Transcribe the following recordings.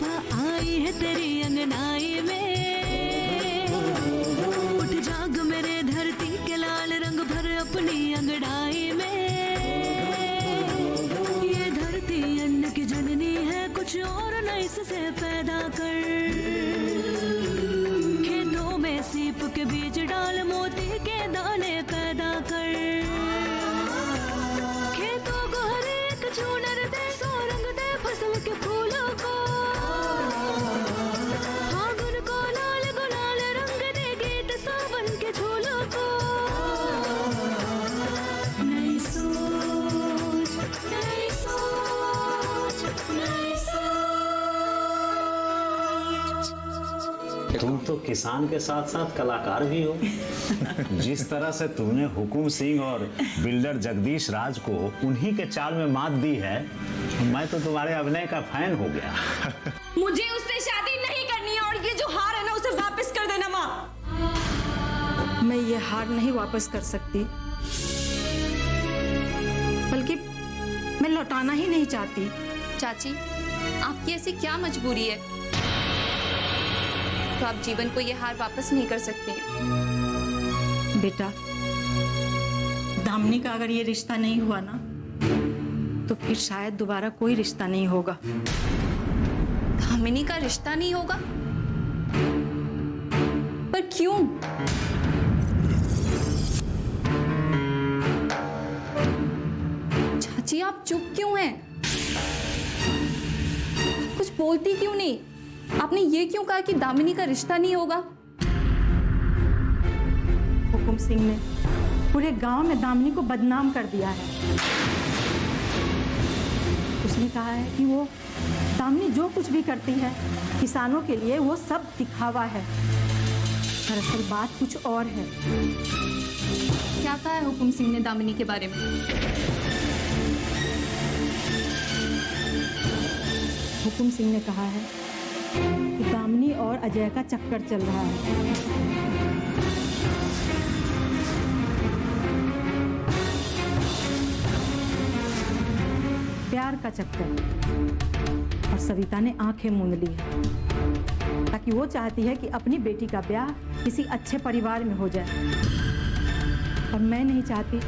शोभा आई है तेरी अंगनाई में, उठ जाग मेरे धरती के लाल रंग भर अपनी अंगड़ाई में। ये धरती अन्न की जननी है, कुछ और न इससे पैदा कर। खेतों में सीप के बीज डाल, मोती के दाने पैदा कर। खेतों को हर एक चूनर दे, सौ रंग दे फसल के फूलों को। फागुन को लाल गुलाल रंग दे, गीत सावन के झूलों को। नई सोच, नई सोच, नई सोच। तुम तो किसान के साथ साथ कलाकार भी हो। जिस तरह से तुमने हुकुम सिंह और बिल्डर जगदीश राज को उन्हीं के चाल में मात दी है, मैं तो तुम्हारे अभिनय का फैन हो गया। मुझे उससे शादी नहीं करनी है, और ये जो हार है ना उसे वापस कर देना माँ। मैं ये हार नहीं वापस कर सकती, बल्कि मैं लौटाना ही नहीं चाहती। चाची, आपकी ऐसी क्या मजबूरी है तो आप जीवन को ये हार वापस नहीं कर सकती हैं? बेटा, दामिनी का अगर ये रिश्ता नहीं हुआ ना, तो फिर शायद दोबारा कोई रिश्ता नहीं होगा। दामिनी का रिश्ता नहीं होगा? पर क्यों? चाची, आप चुप क्यों हैं? कुछ बोलती क्यों नहीं? आपने ये क्यों कहा कि दामिनी का रिश्ता नहीं होगा? हुकुम सिंह ने पूरे गांव में दामिनी को बदनाम कर दिया है। उसने कहा है कि वो दामिनी जो कुछ भी करती है किसानों के लिए वो सब दिखावा है। दरअसल बात कुछ और है। क्या कहा है हुकुम सिंह ने दामिनी के बारे में? हुकुम सिंह ने कहा है कि दामिनी और अजय का चक्कर चल रहा है। प्यार का चक्कर। और सविता ने आंखें मूंद ली है, ताकि वो चाहती है कि अपनी बेटी का ब्याह किसी अच्छे परिवार में हो जाए। और मैं नहीं चाहती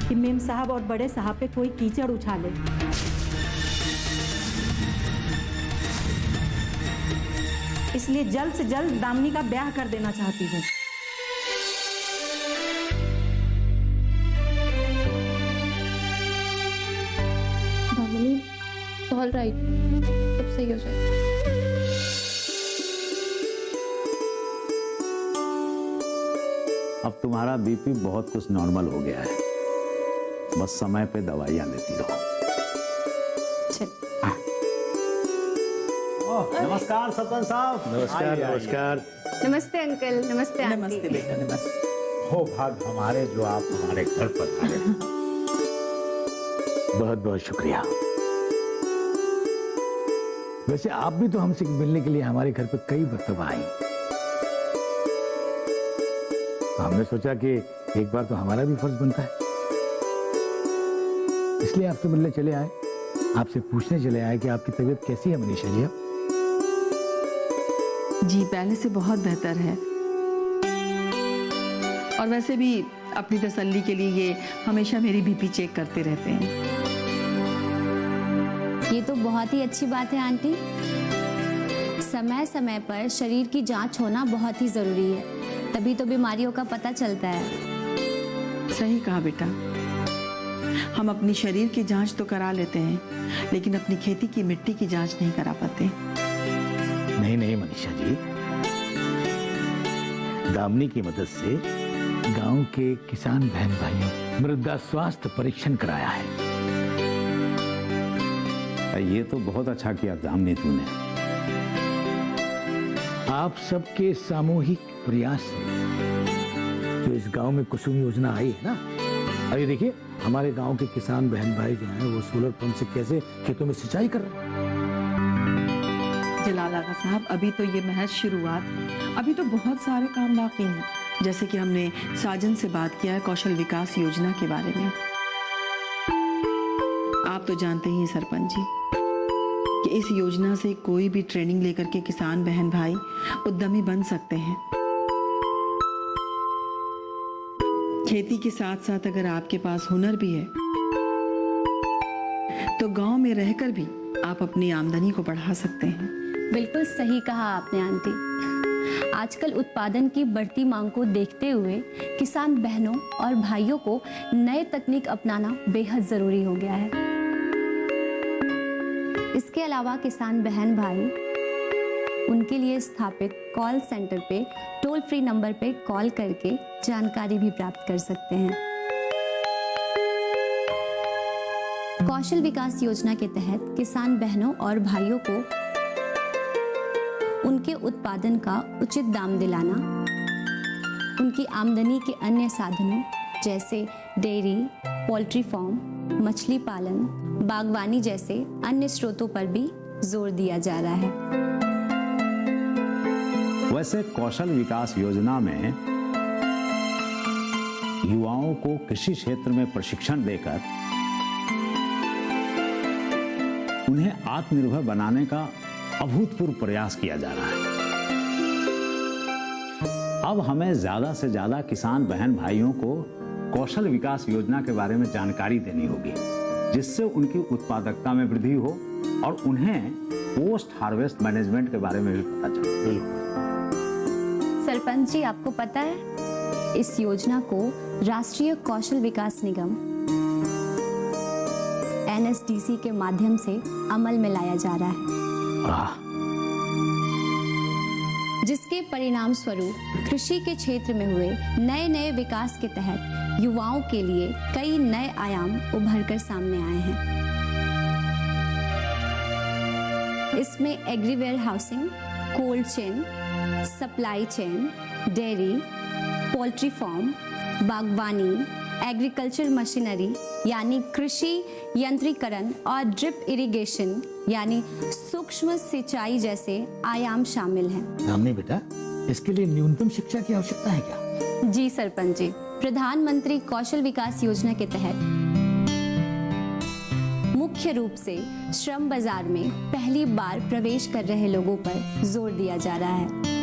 कि मेम साहब और बड़े साहब पे कोई कीचड़ उछाले। इसलिए जल्द से जल्द दामिनी का ब्याह कर देना चाहती हूँ। दामिनी, ऑल राइट, सब सही हो जाए। अब तुम्हारा बीपी बहुत कुछ नॉर्मल हो गया है, बस समय पे दवाइयाँ लेती रहो। नमस्कार सरपंच साहब। नमस्कार। नमस्कार। नमस्ते अंकल। नमस्ते आंटी। नमस्ते बेटा, नमस्ते। हो भाग हमारे जो आप हमारे घर पर आए। बहुत बहुत शुक्रिया। वैसे आप भी तो हमसे मिलने के लिए हमारे घर पर कई मरतबा आई। हमने सोचा कि एक बार तो हमारा भी फर्ज बनता है, इसलिए आपसे मिलने चले आए, आपसे पूछने चले आए कि आपकी तबीयत कैसी है मनीषा जी? जी पहले से बहुत बेहतर है, और वैसे भी अपनी तसल्ली के लिए ये हमेशा मेरी बीपी चेक करते रहते हैं। ये तो बहुत ही अच्छी बात है आंटी। समय समय पर शरीर की जांच होना बहुत ही जरूरी है, तभी तो बीमारियों का पता चलता है। सही कहा बेटा, हम अपनी शरीर की जांच तो करा लेते हैं, लेकिन अपनी खेती की मिट्टी की जांच नहीं करा पाते। नहीं नहीं मनीषा जी, दामिनी की मदद से गांव के किसान बहन भाइयों मृदा स्वास्थ्य परीक्षण कराया है। ये तो बहुत अच्छा किया दामिनी तूने। आप सबके सामूहिक प्रयास से जो इस गांव में कुसुम योजना आई है ना, अरे देखिए हमारे गांव के किसान बहन भाई जो हैं वो सोलर पंप से कैसे खेतों में सिंचाई कर रहे हैं। जलाल आगा साहब, अभी तो ये महज शुरुआत, अभी तो बहुत सारे काम बाकी हैं। जैसे कि हमने साजन से बात किया है कौशल विकास योजना के बारे में। आप तो जानते ही हैं सरपंच जी, कि इस योजना से कोई भी ट्रेनिंग लेकर के किसान बहन भाई उद्यमी बन सकते हैं। खेती के साथ साथ अगर आपके पास हुनर भी है तो गांव में रहकर भी आप अपनी आमदनी को बढ़ा सकते हैं। बिल्कुल सही कहा आपने आंटी। आजकल उत्पादन की बढ़ती मांग को देखते हुए किसान बहनों और भाइयों को नए तकनीक अपनाना बेहद जरूरी हो गया है। इसके अलावा किसान बहन भाई उनके लिए स्थापित कॉल सेंटर पे टोल फ्री नंबर पे कॉल करके जानकारी भी प्राप्त कर सकते हैं। कौशल विकास योजना के तहत किसान बहनों और भाइयों को उनके उत्पादन का उचित दाम दिलाना, उनकी आमदनी के अन्य साधनों जैसे डेयरी, पोल्ट्री फार्म, मछली पालन, बागवानी जैसे अन्य स्रोतों पर भी जोर दिया जा रहा है। वैसे कौशल विकास योजना में युवाओं को कृषि क्षेत्र में प्रशिक्षण देकर उन्हें आत्मनिर्भर बनाने का अभूतपूर्व प्रयास किया जा रहा है। अब हमें ज्यादा से ज्यादा किसान बहन भाइयों को कौशल विकास योजना के बारे में जानकारी देनी होगी, जिससे उनकी उत्पादकता में वृद्धि हो और उन्हें पोस्ट हार्वेस्ट मैनेजमेंट के बारे में भी पता चले। बिल्कुल। सरपंच जी, आपको पता है इस योजना को राष्ट्रीय कौशल विकास निगम NSDC के माध्यम से अमल में लाया जा रहा है, जिसके परिणाम स्वरूप कृषि के क्षेत्र में हुए नए नए विकास के तहत युवाओं के लिए कई नए आयाम उभर कर सामने आए हैं। इसमें agri warehousing, cold chain, supply chain, dairy, poultry farm, बागवानी, एग्रीकल्चर मशीनरी यानी कृषि यंत्रीकरण और ड्रिप इरिगेशन यानी सूक्ष्म सिंचाई जैसे आयाम शामिल हैं। दामिनी बेटा, इसके लिए न्यूनतम शिक्षा की आवश्यकता है क्या? जी सरपंच जी, प्रधानमंत्री कौशल विकास योजना के तहत मुख्य रूप से श्रम बाजार में पहली बार प्रवेश कर रहे लोगों पर जोर दिया जा रहा है।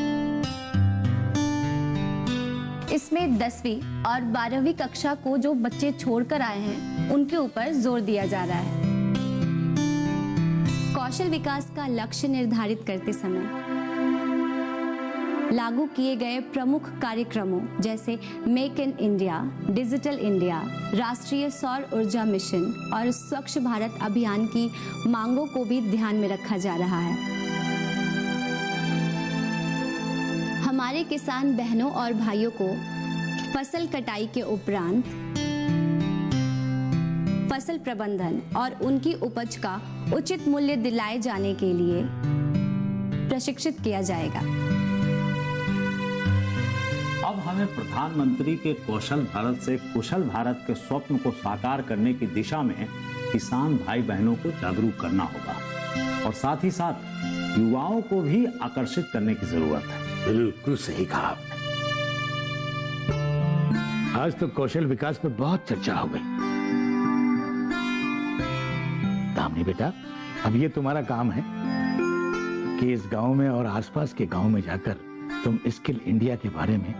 इसमें 10वीं और 12वीं कक्षा को जो बच्चे छोड़कर आए हैं उनके ऊपर जोर दिया जा रहा है। कौशल विकास का लक्ष्य निर्धारित करते समय लागू किए गए प्रमुख कार्यक्रमों जैसे make in India, digital India, राष्ट्रीय सौर ऊर्जा मिशन और स्वच्छ भारत अभियान की मांगों को भी ध्यान में रखा जा रहा है। हमारे किसान बहनों और भाइयों को फसल कटाई के उपरांत फसल प्रबंधन और उनकी उपज का उचित मूल्य दिलाए जाने के लिए प्रशिक्षित किया जाएगा। अब हमें प्रधानमंत्री के कौशल भारत से कुशल भारत के स्वप्न को साकार करने की दिशा में किसान भाई बहनों को जागरूक करना होगा और साथ ही साथ युवाओं को भी आकर्षित करने की जरूरत है। बिल्कुल सही कहा आपने। आज तो कौशल विकास पर बहुत चर्चा हो गई। दामिनी बेटा, अब ये तुम्हारा काम है कि इस गांव में और आसपास के गांव में जाकर तुम स्किल इंडिया के बारे में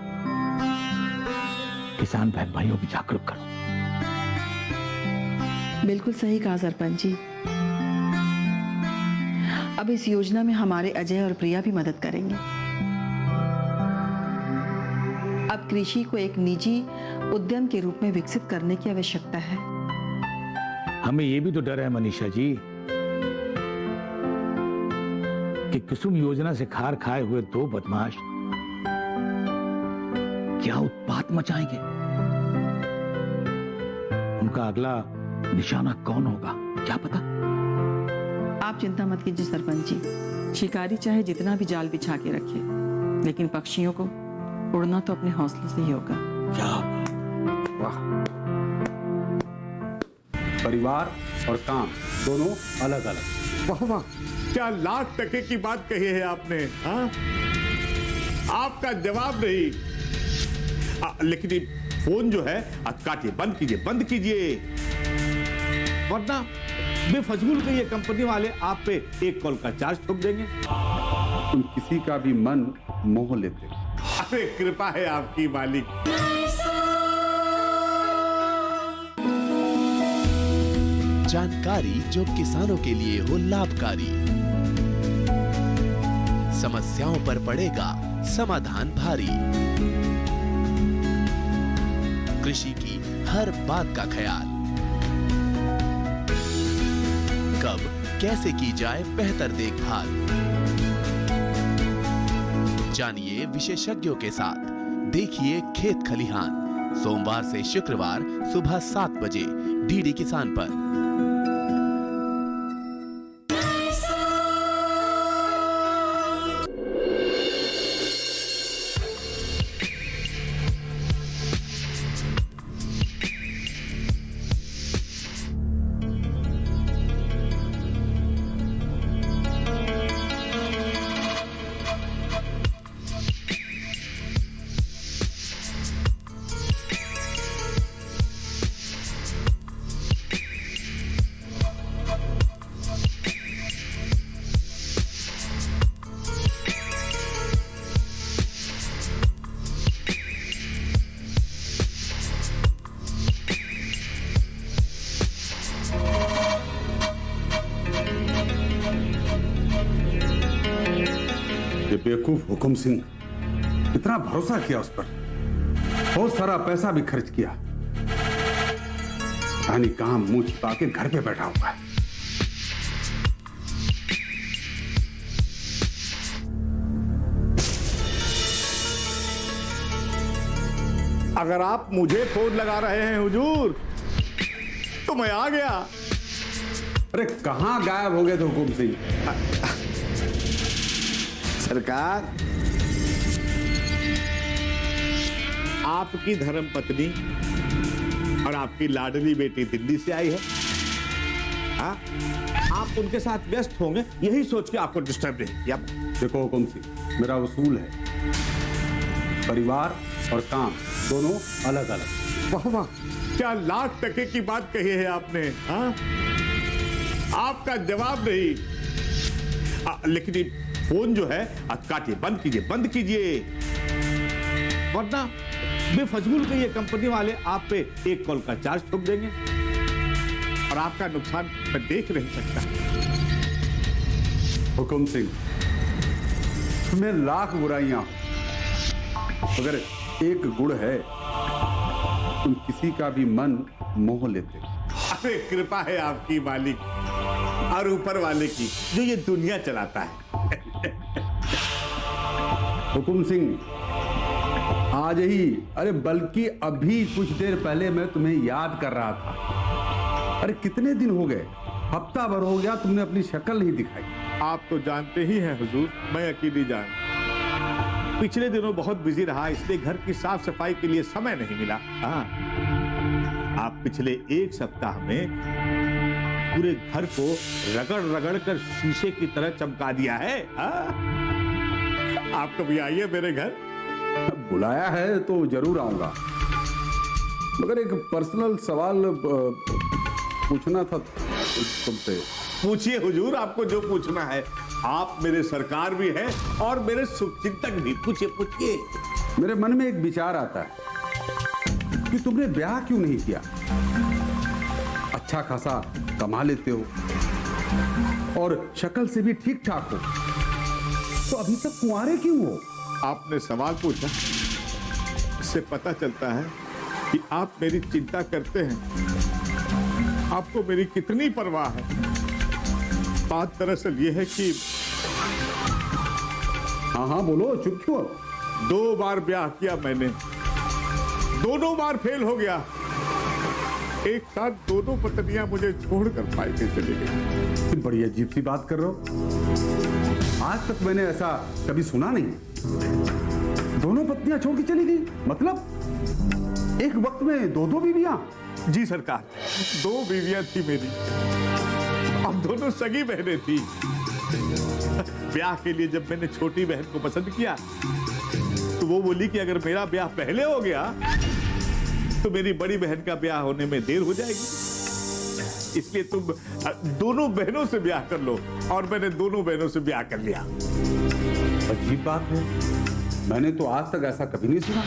किसान बहन भाइयों को जागरूक करो। बिल्कुल सही कहा सरपंच जी। अब इस योजना में हमारे अजय और प्रिया भी मदद करेंगे। अब कृषि को एक निजी उद्यम के रूप में विकसित करने की आवश्यकता है। हमें ये भी तो डर है मनीषा जी कि कुसुम योजना से खार खाए हुए दो बदमाश क्या उत्पात मचाएंगे। उनका अगला निशाना कौन होगा क्या पता। आप चिंता मत कीजिए सरपंच जी। शिकारी चाहे जितना भी जाल बिछा के रखे, लेकिन पक्षियों को उड़ना तो अपने हौसले से ही होगा। क्या वाह, परिवार और काम दोनों अलग अलग। वाह वाह, क्या लाख टके की बात कही है आपने। हाँ, आपका जवाब नहीं। लेकिन ये फोन जो है काटिए, बंद कीजिए, बंद कीजिए, वरना बेफजूल के ये कंपनी वाले आप पे एक कॉल का चार्ज ठोक देंगे। तुम किसी का भी मन मोह लेते हो। अरे कृपा है आपकी मालिक। जानकारी जो किसानों के लिए हो लाभकारी, समस्याओं पर पड़ेगा समाधान भारी, कृषि की हर बात का ख्याल, कब कैसे की जाए बेहतर देखभाल, जानिए विशेषज्ञों के साथ, देखिए खेत खलिहान, सोमवार से शुक्रवार सुबह 7 बजे डीडी किसान पर। बेवकूफ हुकुम सिंह, इतना भरोसा किया उस पर, बहुत सारा पैसा भी खर्च किया, रानी कहां मुंह छिपा के घर पे बैठा हुआ है। अगर आप मुझे फोन लगा रहे हैं हुजूर, तो मैं आ गया। अरे कहां गायब हो गए थे हुकुम सिंह? सरकार, आपकी धर्म पत्नी और आपकी लाडली बेटी दिल्ली से आई है। हाँ? आप उनके साथ व्यस्त होंगे, यही सोच के आपको डिस्टर्ब नहीं किया। देखो हुकुम सिंह, मेरा उसूल है परिवार और काम दोनों अलग अलग। वाह वाह, क्या लाख टके की बात कही है आपने। हाँ? आपका जवाब नहीं। लेकिन ये फोन जो है काटिए, बंद कीजिए, बंद कीजिए, वरना बेफजूल के ये कंपनी वाले आप पे एक कॉल का चार्ज ठोक देंगे और आपका नुकसान मैं देख नहीं सकता। हुकुम सिंह, तुम्हें लाख बुराइयां हो, मगर एक गुण है, तुम किसी का भी मन मोह लेते हो। अरे कृपा है आपकी मालिक और ऊपर वाले की, जो ये दुनिया चलाता है। हुकुम सिंह, आज ही, अरे बल्कि अभी कुछ देर पहले मैं तुम्हें याद कर रहा था। अरे कितने दिन हो गए, हफ्ता भर हो गया, तुमने अपनी शक्ल नहीं दिखाई। आप तो जानते ही हैं हुजूर, मैं अकेली जान। पिछले दिनों बहुत बिजी रहा, इसलिए घर की साफ सफाई के लिए समय नहीं मिला। हाँ, आप पिछले एक सप्ताह में पूरे घर को रगड़ रगड़ कर शीशे की तरह चमका दिया है। आप कभी आइए मेरे घर। बुलाया है तो जरूर आऊंगा, मगर एक पर्सनल सवाल पूछना था तुमसे। पूछिए हुजूर, आपको जो पूछना है। आप मेरे सरकार भी हैं और मेरे शुभचिंतक भी। पूछिए पूछिए। मेरे मन में एक विचार आता है कि तुमने ब्याह क्यों नहीं किया? अच्छा खासा कमा लेते हो और शक्ल से भी ठीक ठाक हो, तो अभी तक कुंवारे क्यों हो? आपने सवाल पूछा, इससे पता चलता है कि आप मेरी चिंता करते हैं, आपको मेरी कितनी परवाह है। बात दरअसल ये है कि हाँ हाँ बोलो, चुप क्यों? 2 बार ब्याह किया मैंने, दोनों बार फेल हो गया। एक साथ दोनों पत्नियां मुझे छोड़कर मायके चली गई। बड़ी अजीब सी बात कर रहे हो, आज तक मैंने ऐसा कभी सुना नहीं। दोनों पत्नियां छोड़ के चली गई, मतलब एक वक्त में 2-2 बीवियां? जी सरकार, 2 बीवियां थी मेरी और दोनों सगी बहनें थी। ब्याह के लिए जब मैंने छोटी बहन को पसंद किया, तो वो बोली कि अगर मेरा ब्याह पहले हो गया तो मेरी बड़ी बहन का ब्याह होने में देर हो जाएगी। इसलिए तुम दोनों बहनों से ब्याह कर लो। और मैंने दोनों बहनों से ब्याह कर लिया। अजीब बात है, मैंने तो आज तक ऐसा कभी नहीं सुना।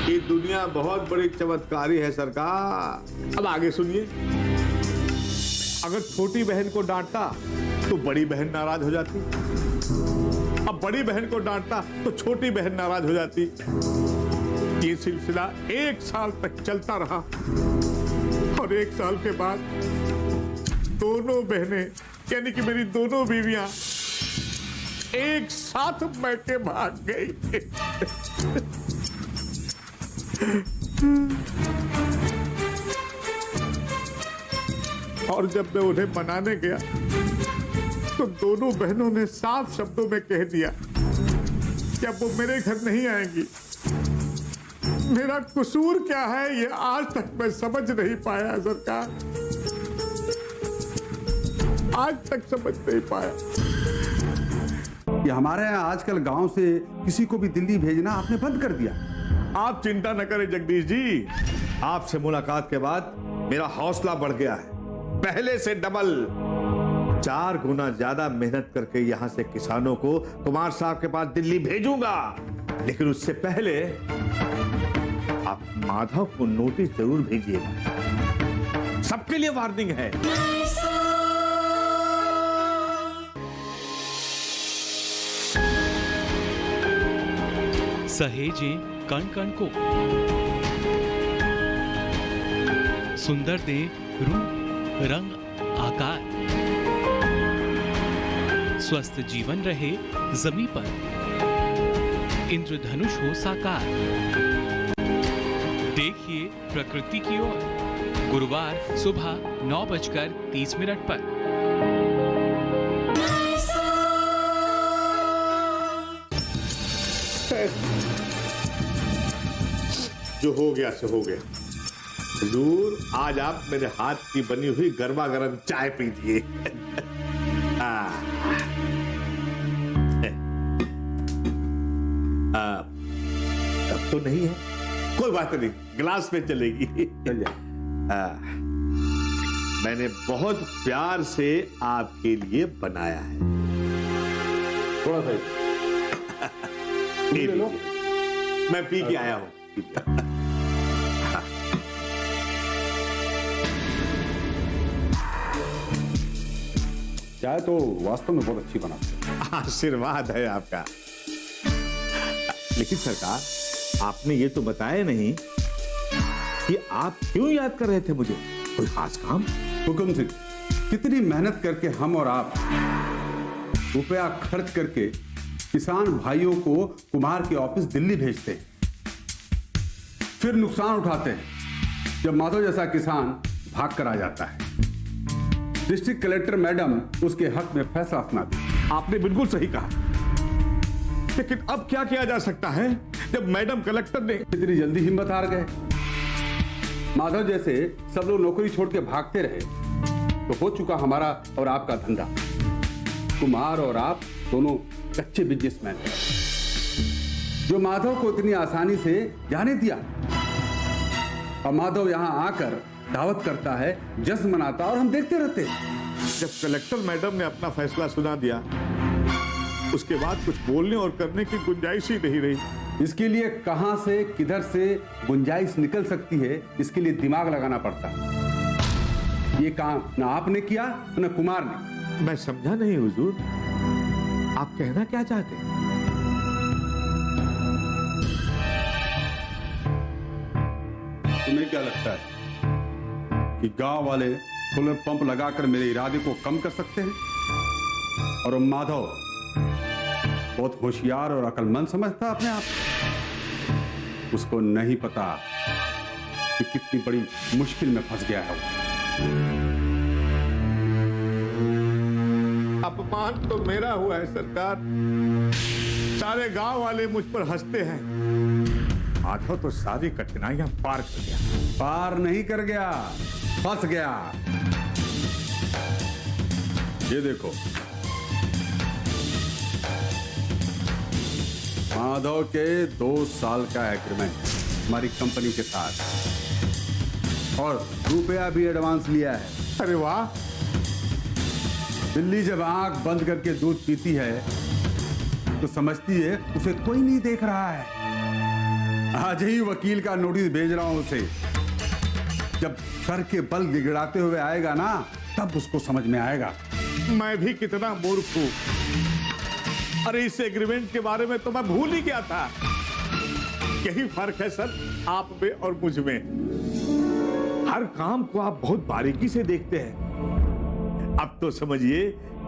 ये दुनिया बहुत बड़ी चमत्कारी है सरकार। अब आगे सुनिए। अगर छोटी बहन को डांटता तो बड़ी बहन नाराज हो जाती, अब बड़ी बहन को डांटता तो छोटी बहन नाराज हो जाती। ये सिलसिला 1 साल तक चलता रहा और 1 साल के बाद दोनों बहनें यानी कि मेरी दोनों बीवियां एक साथ मैके भाग गई। और जब मैं उन्हें मनाने गया तो दोनों बहनों ने साफ शब्दों में कह दिया कि अब वो मेरे घर नहीं आएंगी। मेरा कसूर क्या है ये आज तक मैं समझ नहीं पाया सरकार, आज तक समझ नहीं पाया। ये हमारे यहाँ आजकल गांव से किसी को भी दिल्ली भेजना आपने बंद कर दिया। आप चिंता न करें जगदीश जी, आपसे मुलाकात के बाद मेरा हौसला बढ़ गया है, पहले से डबल 4 गुना ज्यादा मेहनत करके यहां से किसानों को कुमार साहब के पास दिल्ली भेजूंगा। लेकिन उससे पहले आप माधव को नोटिस जरूर भेजिएगा, सबके लिए वार्निंग है। सहेजे कण कण को, सुंदर दे रूप रंग आकार, स्वस्थ जीवन रहे जमी पर, इंद्रधनुष हो साकार। देखिए प्रकृति की ओर, गुरुवार सुबह 9:30 पर। जो हो गया सो हो गया। हुजूर, आज आप मेरे हाथ की बनी हुई गर्मा गर्म चाय पीजिए। तब तो नहीं है, कोई बात नहीं, गिलास में चलेगी। मैंने बहुत प्यार से आपके लिए बनाया है। थोड़ा सा ले लो, मैं पी के आया हूं। चाय तो वास्तव में बहुत अच्छी बनाते हैं। आशीर्वाद है आपका। लेकिन सरकार, आपने ये तो बताया नहीं कि आप क्यों याद कर रहे थे मुझे, कोई खास काम? हुकुम सिंह, कितनी मेहनत करके हम और आप रुपया खर्च करके किसान भाइयों को कुमार के ऑफिस दिल्ली भेजते हैं, फिर नुकसान उठाते हैं जब माधव जैसा किसान भाग कर आ जाता है। डिस्ट्रिक्ट कलेक्टर मैडम उसके हक में फैसला सुनाती। आपने बिल्कुल सही कहा, लेकिन अब क्या किया जा सकता है जब मैडम कलेक्टर ने इतनी जल्दी हिम्मत हार गए। माधव जैसे सब लोग नौकरी छोड़ के भागते रहे तो हो चुका हमारा और आपका धंधा। कुमार और आप दोनों कच्चे बिजनेसमैन हैं जो माधव को इतनी आसानी से जाने दिया। और माधव यहां आकर दावत करता है, जश्न मनाता और हम देखते रहते। जब कलेक्टर मैडम ने अपना फैसला सुना दिया, उसके बाद कुछ बोलने और करने की गुंजाइश ही नहीं रही। इसके लिए कहां से किधर से गुंजाइश निकल सकती है, इसके लिए दिमाग लगाना पड़ता। ये काम ना आपने किया ना कुमार ने। मैं समझा नहीं हुजूर, आप कहना क्या चाहते हैं? तुम्हें क्या लगता है कि गांव वाले सोलर पंप लगाकर मेरे इरादे को कम कर सकते हैं? और माधव बहुत होशियार और अक्लमंद समझता अपने आप। उसको नहीं पता कि कितनी बड़ी मुश्किल में फंस गया है वो। अपमान तो मेरा हुआ है सरकार, सारे गांव वाले मुझ पर हंसते हैं। माधव तो सारी कठिनाइयां पार कर गया। पार नहीं कर गया, फंस गया। ये देखो, माधव के 2 साल का एग्रीमेंट हमारी कंपनी के साथ, और रुपया भी एडवांस लिया है। अरे वाह, दिल्ली जब आंख बंद करके दूध पीती है तो समझती है उसे कोई नहीं देख रहा है। आज ही वकील का नोटिस भेज रहा हूं उसे। जब सर के बल गिड़गिड़ाते हुए आएगा ना, तब उसको समझ में आएगा। मैं भी कितना मूर्ख हूं। अरे इस एग्रीमेंट के बारे में तो मैं भूल ही गया था। यही फर्क है सर आप में और मुझ में। हर काम को आप बहुत बारीकी से देखते हैं। अब तो समझिए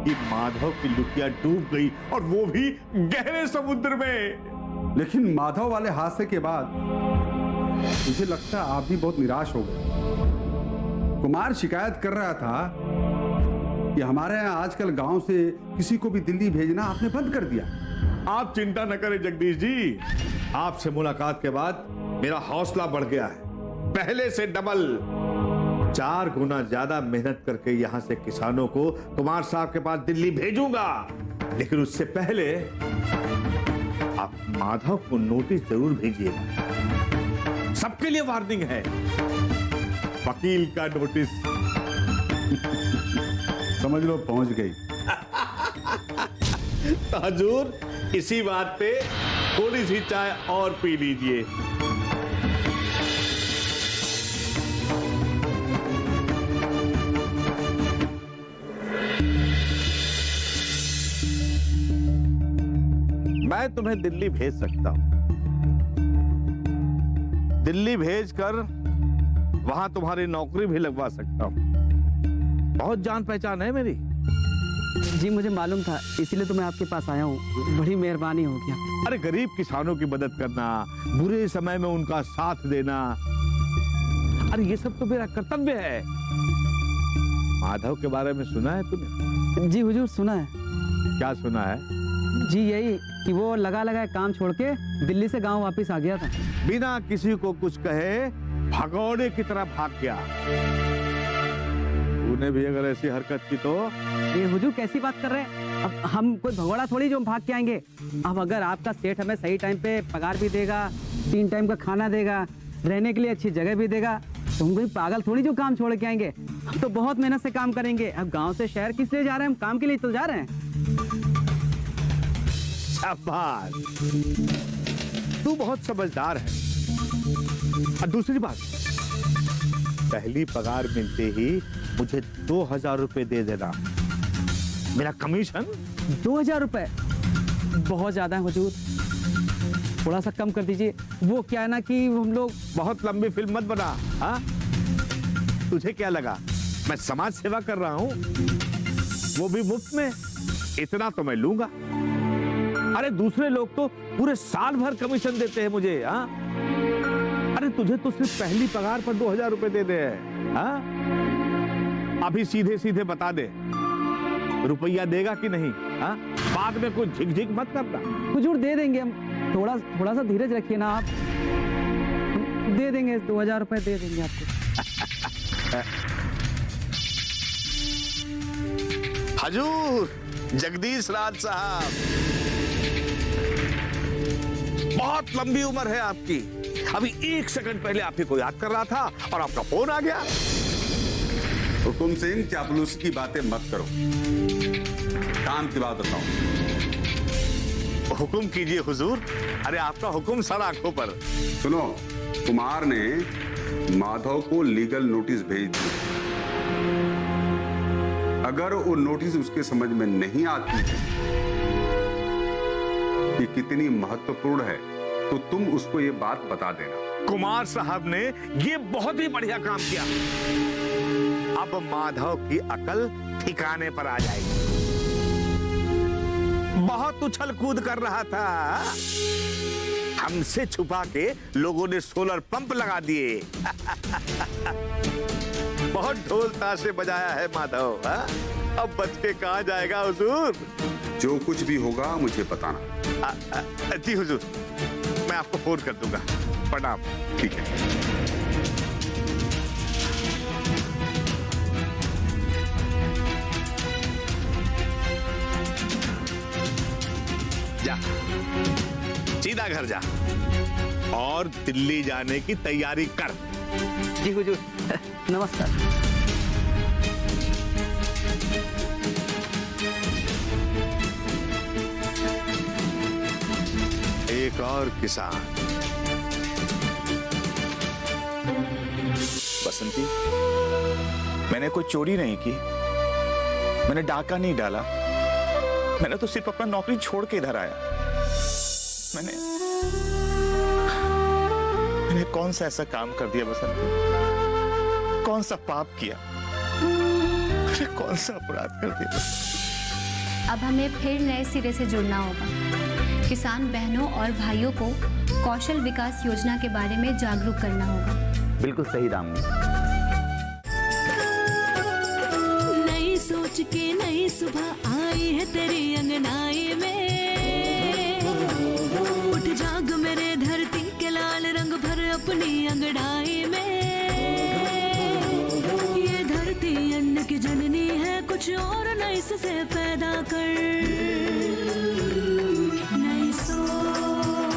कि माधव की लुटिया डूब गई, और वो भी गहरे समुद्र में। लेकिन माधव वाले हादसे के बाद मुझे लगता है आप भी बहुत निराश हो गए। कुमार शिकायत कर रहा था कि हमारे यहाँ आजकल गांव से किसी को भी दिल्ली भेजना आपने बंद कर दिया। आप चिंता न करें जगदीश जी, आपसे मुलाकात के बाद मेरा हौसला बढ़ गया है, पहले से डबल। 4 गुना ज्यादा मेहनत करके यहां से किसानों को कुमार साहब के पास दिल्ली भेजूंगा। लेकिन उससे पहले आप माधव को नोटिस जरूर भेजिएगा। सबके लिए वार्निंग है, वकील का नोटिस। समझ लो पहुंच गई। तो हजूर इसी बात पे थोड़ी सी चाय और पी लीजिए। मैं तुम्हें दिल्ली भेज सकता हूं। दिल्ली भेजकर वहां तुम्हारी नौकरी भी लगवा सकता हूं। बहुत जान पहचान है मेरी। जी मुझे मालूम था, इसीलिए तो मैं आपके पास आया हूँ। बड़ी मेहरबानी हो गया। अरे गरीब किसानों की मदद करना, बुरे समय में उनका साथ देना, अरे ये सब तो मेरा कर्तव्य है। माधव के बारे में सुना है तूने? जी हुजूर सुना है। क्या सुना है? जी यही कि वो लगा लगा काम छोड़ के दिल्ली से गांव वापस आ गया था। बिना किसी को कुछ कहे भगौड़े की तरह भाग गया। तूने भी अगर ऐसी हरकत की तो? ये हुजूर कैसी बात कर रहे हैं? अब हम कोई भगोड़ा थोड़ी जो हम भाग के आएंगे। अब अगर आपका सेठ हमें सही टाइम पे पगार भी देगा, 3 टाइम का खाना देगा, रहने के लिए अच्छी जगह भी देगा, तो हम कोई पागल थोड़ी जो काम छोड़ के आएंगे। हम तो बहुत मेहनत से काम करेंगे। अब गांव से शहर किस लिए जा रहे हैं? हम काम के लिए तो जा रहे हैं। शाबाश, तू बहुत समझदार है। और दूसरी बात, पहली पगार मिलते ही मुझे 2000 रुपए दे देना, मेरा कमीशन। 2000 रुपए बहुत ज्यादा है हुजूर, थोड़ा सा कम कर दीजिए। वो क्या है ना कि हम लोग। बहुत लंबी फिल्म मत बना। हाँ, तुझे क्या लगा मैं समाज सेवा कर रहा हूं, वो भी मुफ्त में? इतना तो मैं लूंगा। अरे दूसरे लोग तो पूरे साल भर कमीशन देते हैं मुझे। हाँ, अरे तुझे तो सिर्फ पहली पगार पर 2000 रुपए दे दे। हाँ, अभी सीधे सीधे बता दे, रुपया देगा कि नहीं? हाँ, बाद में कुछ झिक-झिक मत करना। हुजूर दे देंगे हम, थोड़ा सा धीरज रखिए ना आप। दे देंगे 2000 रुपए दे देंगे आपको। हजूर जगदीश राज साहब, बहुत लंबी उम्र है आपकी। अभी 1 सेकंड पहले आपको कोई याद कर रहा था और आपका फोन आ गया। हुकुम सिंह, चापलूसी की बातें मत करो, काम की बात बताओ। हुकुम कीजिए हुजूर। अरे आपका हुकुम सर आंखों पर। सुनो, कुमार ने माधव को लीगल नोटिस भेज दिया। अगर वो नोटिस उसके समझ में नहीं आती है कि कितनी महत्वपूर्ण है, तो तुम उसको ये बात बता देना। कुमार साहब ने ये बहुत ही बढ़िया काम किया। अब माधव की अकल ठिकाने पर आ जाएगी। बहुत उछल कूद कर रहा था, हमसे छुपा के लोगों ने सोलर पंप लगा दिए। बहुत ढोल ताशे बजाया है माधव। हा? अब बच के कहां जाएगा हुजूर? जो कुछ भी होगा मुझे बताना। जी हुजूर, मैं आपको फोन कर दूंगा। प्रणाम। ठीक है। जा, सीधा घर जा और दिल्ली जाने की तैयारी कर। जी हुजूर, नमस्कार। और किसान। बसंती, मैंने कोई चोरी नहीं की, मैंने डाका नहीं डाला, मैंने तो सिर्फ अपना नौकरी छोड़ के इधर आया। मैंने कौन सा ऐसा काम कर दिया बसंती? कौन सा पाप किया? मैंने कौन सा अपराध कर दिया? अब हमें फिर नए सिरे से जुड़ना होगा। किसान बहनों और भाइयों को कौशल विकास योजना के बारे में जागरूक करना होगा। बिल्कुल सही दामिनी। नई सोच के नई सुबह आई है तेरी अंगनाई में, उठ जाग मेरे धरती के लाल रंग भर अपनी अंगड़ाई में। ये धरती अन्न की जननी है, कुछ और नई से पैदा कर।